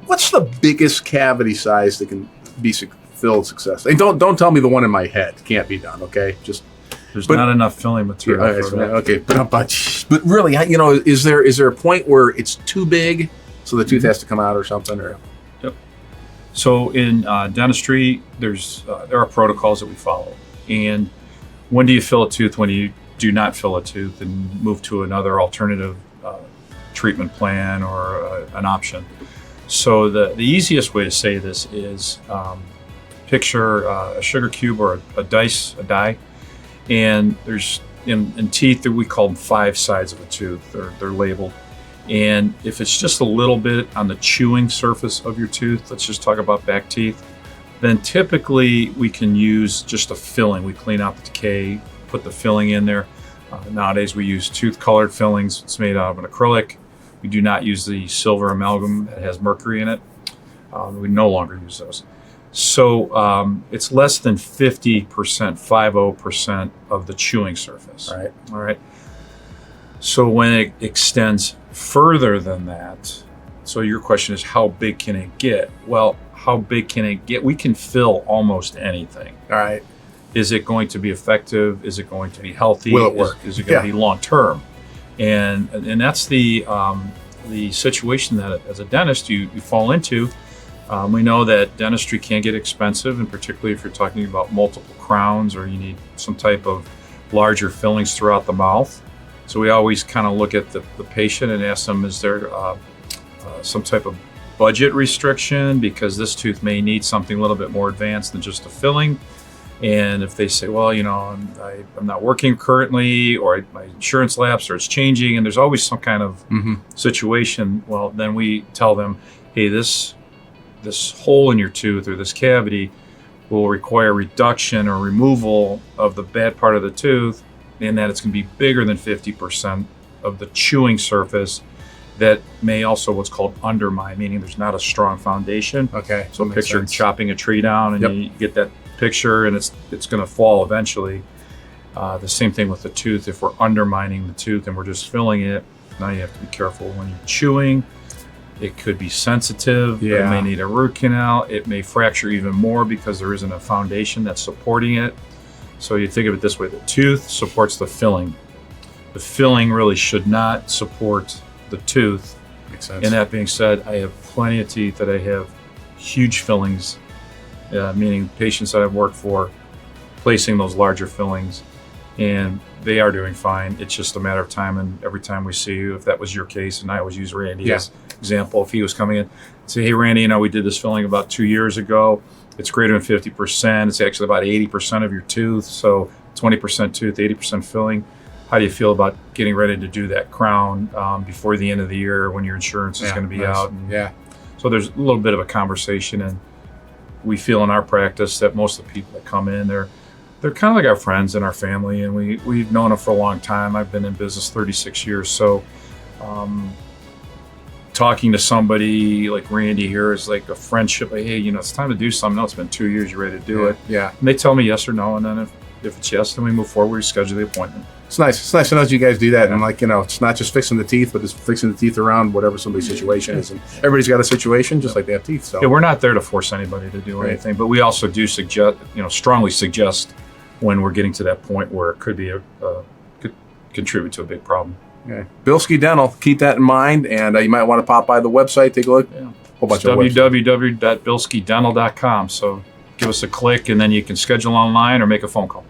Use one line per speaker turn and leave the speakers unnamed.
What's the biggest cavity size that can be filled successfully? And don't tell me the one in my head can't be done. Okay,
there's not enough filling material.
Yeah, for that. Okay, but really, is there a point where it's too big, so the tooth has to come out or something? Or
yep. So in dentistry, there are protocols that we follow. And when do you fill a tooth? When do you do not fill a tooth and move to another alternative treatment plan or an option? So the easiest way to say this is picture a sugar cube or a die, and there's in teeth that we call them 5 sides of a tooth. They're labeled. And if it's just a little bit on the chewing surface of your tooth, let's just talk about back teeth, then typically we can use just a filling. We clean out the decay, put the filling in there. Nowadays we use tooth-colored fillings. It's made out of an acrylic. We do not use the silver amalgam that has mercury in it. We no longer use those. So it's less than 50%, 50% of the chewing surface.
Right.
All right. So when it extends further than that, so your question is how big can it get? Well, how big can it get? We can fill almost anything.
All right.
Is it going to be effective? Is it going to be healthy?
Will it work?
Is it going to be long term? And that's the situation that as a dentist you fall into. We know that dentistry can get expensive, and particularly if you're talking about multiple crowns or you need some type of larger fillings throughout the mouth. So we always kind of look at the patient and ask them, is there some type of budget restriction, because this tooth may need something a little bit more advanced than just a filling. And if they say, well, I'm not working currently, or my insurance lapsed, or it's changing, and there's always some kind of situation, well, then we tell them, hey, this hole in your tooth or this cavity will require reduction or removal of the bad part of the tooth, and that it's going to be bigger than 50% of the chewing surface. That may also what's called undermine, meaning there's not a strong foundation.
Okay.
So picture chopping a tree down, and you get that picture, and it's going to fall eventually. The same thing with the tooth. If we're undermining the tooth and we're just filling it, now you have to be careful when you're chewing. It could be sensitive.
Yeah.
It may need a root canal. It may fracture even more because there isn't a foundation that's supporting it. So you think of it this way: the tooth supports the filling. The filling really should not support the tooth.
Makes sense.
And that being said, I have plenty of teeth that I have huge fillings, meaning patients that I've worked for placing those larger fillings, and they are doing fine. It's just a matter of time, and every time we see you, if that was your case, and I always use Randy as example, if he was coming in, say, hey Randy, we did this filling about 2 years ago. It's greater than 50%. It's actually about 80% of your tooth, so 20% tooth, 80% filling. How do you feel about getting ready to do that crown before the end of the year when your insurance is going to be out? And so there's a little bit of a conversation, and we feel in our practice that most of the people that come in, they're kind of like our friends and our family, and we've known them for a long time. I've been in business 36 years, so talking to somebody like Randy here is like a friendship. Like, hey, it's time to do something. No, it's been 2 years. You ready to do it?
Yeah.
And they tell me yes or no, and then if it's yes, then we move forward. We schedule the appointment.
It's nice. It's nice to know that you guys do that. And it's not just fixing the teeth, but it's fixing the teeth around whatever somebody's situation is. And everybody's got a situation just like they have teeth. So
we're not there to force anybody to do anything, but we also do suggest, strongly suggest when we're getting to that point where it could be could contribute to a big problem.
Okay. Bilski Dental, keep that in mind, and you might want to pop by the website, take a look.
Yeah.
Whole bunch
it's
of
www.bilskidental.com. So give us a click, and then you can schedule online or make a phone call.